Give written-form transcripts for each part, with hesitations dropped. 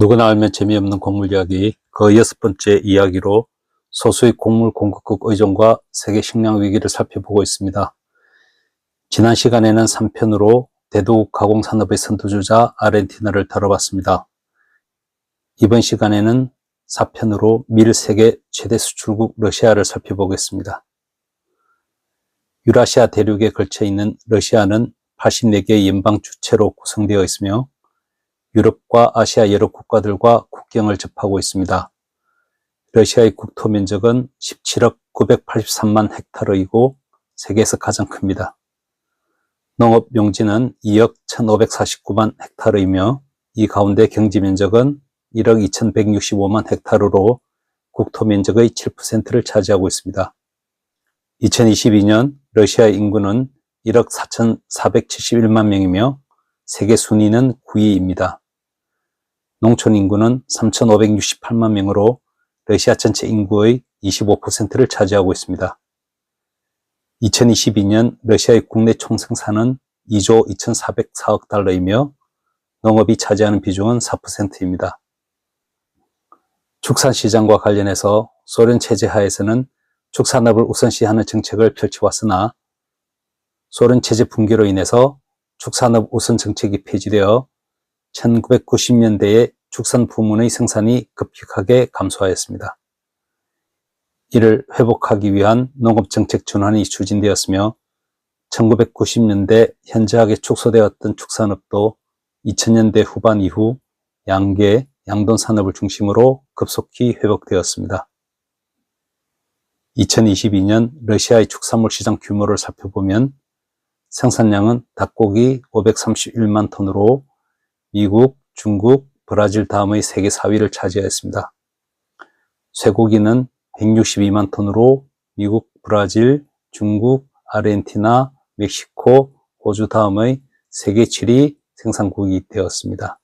누구나 알면 재미없는 곡물 이야기, 그 6번째 이야기로 소수의 곡물 공급국 의존과 세계 식량 위기를 살펴보고 있습니다. 지난 시간에는 3편으로 대도국 가공산업의 선두주자 아르헨티나를 다뤄봤습니다. 이번 시간에는 4편으로 밀 세계 최대 수출국 러시아를 살펴보겠습니다. 유라시아 대륙에 걸쳐 있는 러시아는 84개의 연방 주체로 구성되어 있으며 유럽과 아시아 여러 국가들과 국경을 접하고 있습니다. 러시아의 국토 면적은 17억 983만 헥타르이고 세계에서 가장 큽니다. 농업 용지는 2억 1549만 헥타르이며 이 가운데 경지 면적은 1억 2165만 헥타르로 국토 면적의 7%를 차지하고 있습니다. 2022년 러시아의 인구는 1억 4,471만 명이며 세계 순위는 9위입니다. 농촌 인구는 3,568만 명으로 러시아 전체 인구의 25%를 차지하고 있습니다. 2022년 러시아의 국내 총생산은 2조 2,404억 달러이며 농업이 차지하는 비중은 4%입니다. 축산시장과 관련해서 소련 체제 하에서는 축산업을 우선시하는 정책을 펼쳐왔으나 소련 체제 붕괴로 인해서 축산업 우선 정책이 폐지되어 1990년대에 축산 부문의 생산이 급격하게 감소하였습니다. 이를 회복하기 위한 농업정책 전환이 추진되었으며 1990년대 현저하게 축소되었던 축산업도 2000년대 후반 이후 양계, 양돈 산업을 중심으로 급속히 회복되었습니다. 2022년 러시아의 축산물 시장 규모를 살펴보면 생산량은 닭고기 531만 톤으로 미국, 중국, 브라질 다음의 세계 4위를 차지하였습니다. 쇠고기는 162만 톤으로 미국, 브라질, 중국, 아르헨티나, 멕시코, 호주 다음의 세계 7위 생산국이 되었습니다.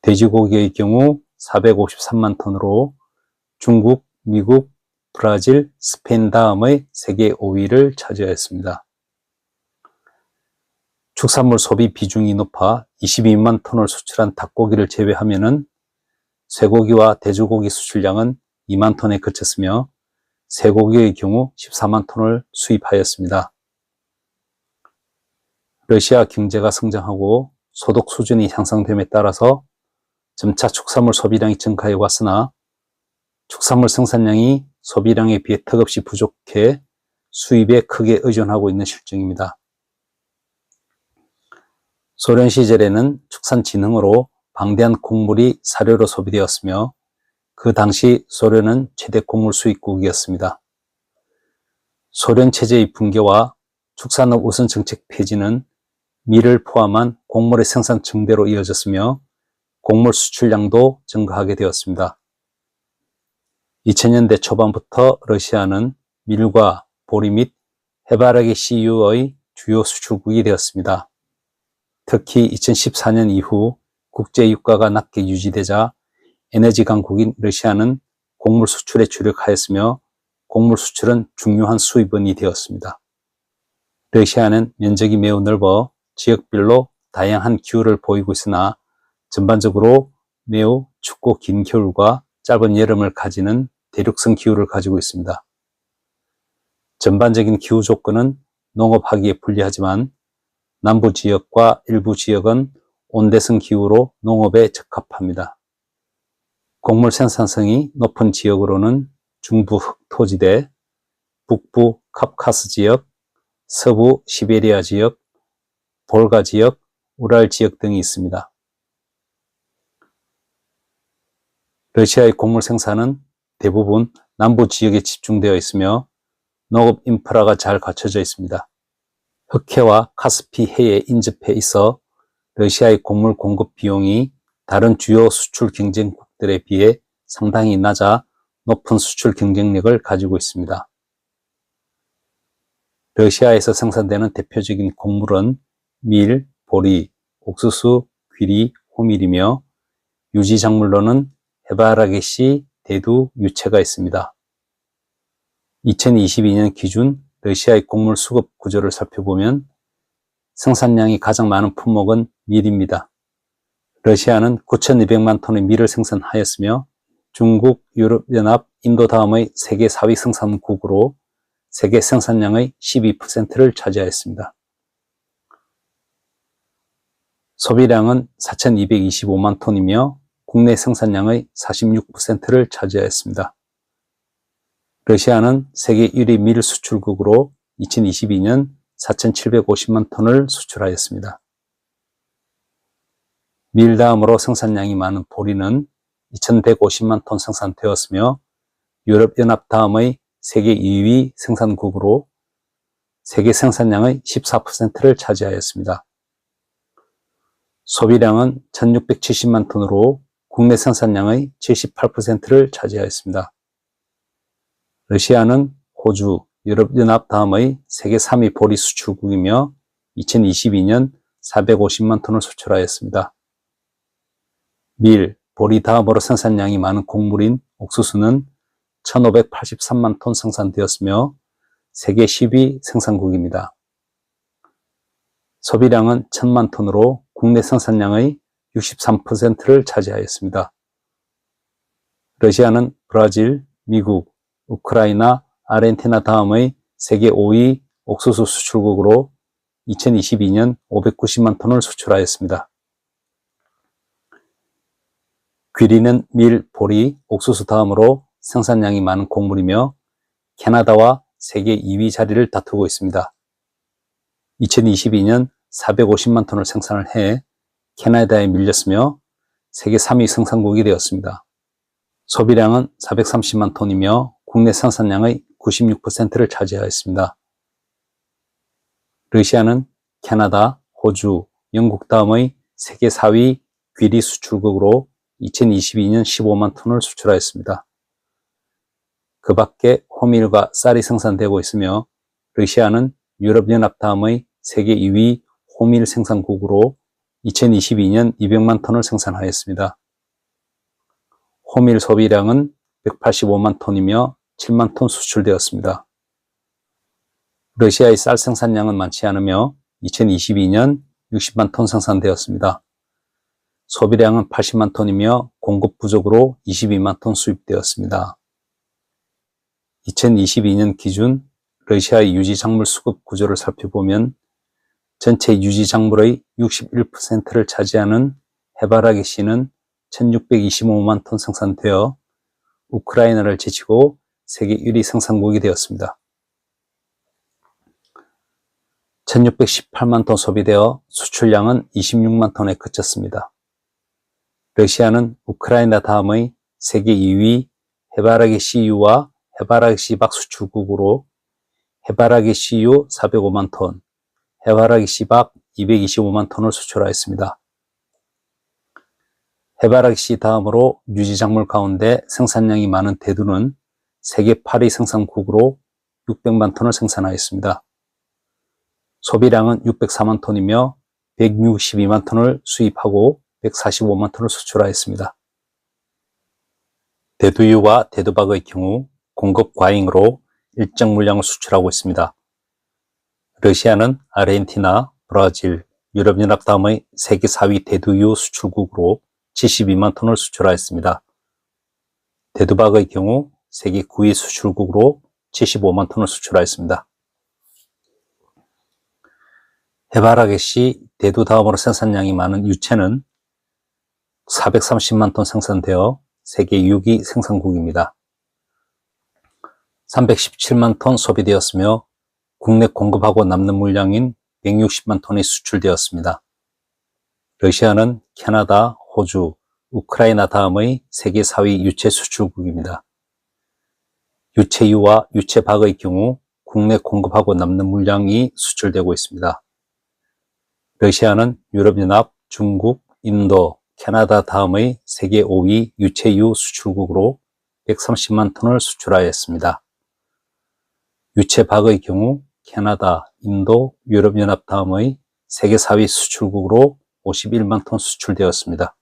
돼지고기의 경우 453만 톤으로 중국, 미국, 브라질, 스페인 다음의 세계 5위를 차지하였습니다. 축산물 소비 비중이 높아 22만 톤을 수출한 닭고기를 제외하면은 쇠고기와 돼지고기 수출량은 2만 톤에 그쳤으며 쇠고기의 경우 14만 톤을 수입하였습니다. 러시아 경제가 성장하고 소득 수준이 향상됨에 따라서 점차 축산물 소비량이 증가해 왔으나 축산물 생산량이 소비량에 비해 턱없이 부족해 수입에 크게 의존하고 있는 실정입니다. 소련 시절에는 축산진흥으로 방대한 곡물이 사료로 소비되었으며 그 당시 소련은 최대 곡물 수입국이었습니다. 소련 체제의 붕괴와 축산업 우선 정책 폐지는 밀을 포함한 곡물의 생산 증대로 이어졌으며 곡물 수출량도 증가하게 되었습니다. 2000년대 초반부터 러시아는 밀과 보리 및 해바라기 씨유의 주요 수출국이 되었습니다. 특히 2014년 이후 국제 유가가 낮게 유지되자 에너지 강국인 러시아는 곡물 수출에 주력하였으며 곡물 수출은 중요한 수입원이 되었습니다. 러시아는 면적이 매우 넓어 지역별로 다양한 기후를 보이고 있으나 전반적으로 매우 춥고 긴 겨울과 짧은 여름을 가지는 대륙성 기후를 가지고 있습니다. 전반적인 기후 조건은 농업하기에 불리하지만 남부 지역과 일부 지역은 온대성 기후로 농업에 적합합니다. 곡물 생산성이 높은 지역으로는 중부 흑토지대, 북부 카프카스 지역, 서부 시베리아 지역, 볼가 지역, 우랄 지역 등이 있습니다. 러시아의 곡물 생산은 대부분 남부 지역에 집중되어 있으며 농업 인프라가 잘 갖춰져 있습니다. 흑해와 카스피 해에 인접해 있어 러시아의 곡물 공급 비용이 다른 주요 수출 경쟁국들에 비해 상당히 낮아 높은 수출 경쟁력을 가지고 있습니다. 러시아에서 생산되는 대표적인 곡물은 밀, 보리, 옥수수, 귀리, 호밀이며 유지작물로는 해바라기씨, 대두, 유채가 있습니다. 2022년 기준 러시아의 곡물 수급 구조를 살펴보면 생산량이 가장 많은 품목은 밀입니다. 러시아는 9,200만 톤의 밀을 생산하였으며 중국, 유럽연합, 인도 다음의 세계 4위 생산국으로 세계 생산량의 12%를 차지하였습니다. 소비량은 4,225만 톤이며 국내 생산량의 46%를 차지하였습니다. 러시아는 세계 1위 밀 수출국으로 2022년 4,750만 톤을 수출하였습니다. 밀 다음으로 생산량이 많은 보리는 2,150만 톤 생산되었으며 유럽연합 다음의 세계 2위 생산국으로 세계 생산량의 14%를 차지하였습니다. 소비량은 1,670만 톤으로 국내 생산량의 78%를 차지하였습니다. 러시아는 호주, 유럽연합 다음의 세계 3위 보리 수출국이며 2022년 450만 톤을 수출하였습니다. 밀, 보리 다음으로 생산량이 많은 곡물인 옥수수는 1,583만 톤 생산되었으며 세계 10위 생산국입니다. 소비량은 1,000만 톤으로 국내 생산량의 63%를 차지하였습니다. 러시아는 브라질, 미국, 우크라이나, 아르헨티나 다음의 세계 5위 옥수수 수출국으로 2022년 590만 톤을 수출하였습니다. 귀리는 밀, 보리, 옥수수 다음으로 생산량이 많은 곡물이며 캐나다와 세계 2위 자리를 다투고 있습니다. 2022년 450만 톤을 생산을 해 캐나다에 밀렸으며 세계 3위 생산국이 되었습니다. 소비량은 430만 톤이며 국내 생산량의 96%를 차지하였습니다. 러시아는 캐나다, 호주, 영국 다음의 세계 4위 귀리 수출국으로 2022년 15만 톤을 수출하였습니다. 그 밖에 호밀과 쌀이 생산되고 있으며 러시아는 유럽연합 다음의 세계 2위 호밀 생산국으로 2022년 200만 톤을 생산하였습니다. 호밀 소비량은 185만 톤이며 7만 톤 수출되었습니다. 러시아의 쌀 생산량은 많지 않으며 2022년 60만 톤 생산되었습니다. 소비량은 80만 톤이며 공급 부족으로 22만 톤 수입되었습니다. 2022년 기준 러시아의 유지작물 수급 구조를 살펴보면 전체 유지작물의 61%를 차지하는 해바라기씨는 1,625만 톤 생산되어 우크라이나를 제치고 세계 1위 생산국이 되었습니다. 1,618만 톤 소비되어 수출량은 26만 톤에 그쳤습니다. 러시아는 우크라이나 다음의 세계 2위 해바라기 CU와 해바라기 씨박 수출국으로 해바라기 CU 405만 톤, 해바라기 씨박 225만 톤을 수출하였습니다. 해바라기 씨 다음으로 유지작물 가운데 생산량이 많은 대두는 세계 8위 생산국으로 600만 톤을 생산하였습니다. 소비량은 604만 톤이며 162만 톤을 수입하고 145만 톤을 수출하였습니다. 대두유와 대두박의 경우 공급 과잉으로 일정 물량을 수출하고 있습니다. 러시아는 아르헨티나, 브라질, 유럽연합 다음의 세계 4위 대두유 수출국으로 72만 톤을 수출하였습니다. 대두박의 경우 세계 9위 수출국으로 75만 톤을 수출하였습니다. 해바라기씨 대두 다음으로 생산량이 많은 유채는 430만 톤 생산되어 세계 6위 생산국입니다. 317만 톤 소비되었으며 국내 공급하고 남는 물량인 160만 톤이 수출되었습니다. 러시아는 캐나다, 호주, 우크라이나 다음의 세계 4위 유채 수출국입니다. 유채유와 유채박의 경우 국내 공급하고 남는 물량이 수출되고 있습니다. 러시아는 유럽연합, 중국, 인도, 캐나다 다음의 세계 5위 유채유 수출국으로 130만 톤을 수출하였습니다. 유채박의 경우 캐나다, 인도, 유럽연합 다음의 세계 4위 수출국으로 51만 톤 수출되었습니다.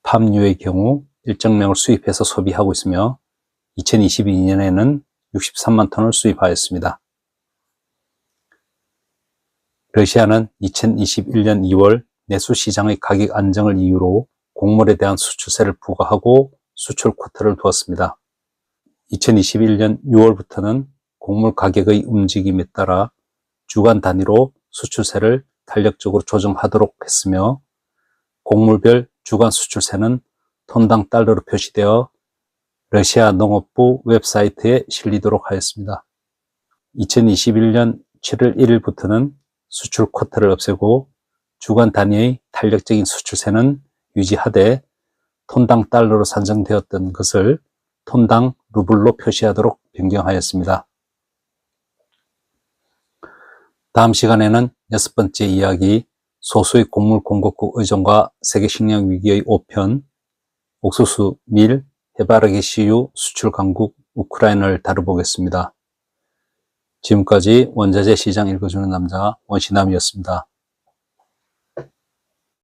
팜유의 경우 일정량을 수입해서 소비하고 있으며 2022년에는 63만 톤을 수입하였습니다. 러시아는 2021년 2월 내수 시장의 가격 안정을 이유로 곡물에 대한 수출세를 부과하고 수출 쿼터를 두었습니다. 2021년 6월부터는 곡물 가격의 움직임에 따라 주간 단위로 수출세를 탄력적으로 조정하도록 했으며 곡물별 주간 수출세는 톤당 달러로 표시되어 러시아 농업부 웹사이트에 실리도록 하였습니다. 2021년 7월 1일부터는 수출 쿼터를 없애고 주간 단위의 탄력적인 수출세는 유지하되 톤당 달러로 산정되었던 것을 톤당 루블로 표시하도록 변경하였습니다. 다음 시간에는 6번째 이야기, 소수의 곡물 공급국 의존과 세계 식량 위기의 5편, 옥수수, 밀, 해바라기 씨유 수출 강국 우크라이나를 다뤄보겠습니다. 지금까지 원자재 시장 읽어주는 남자 원시남이었습니다.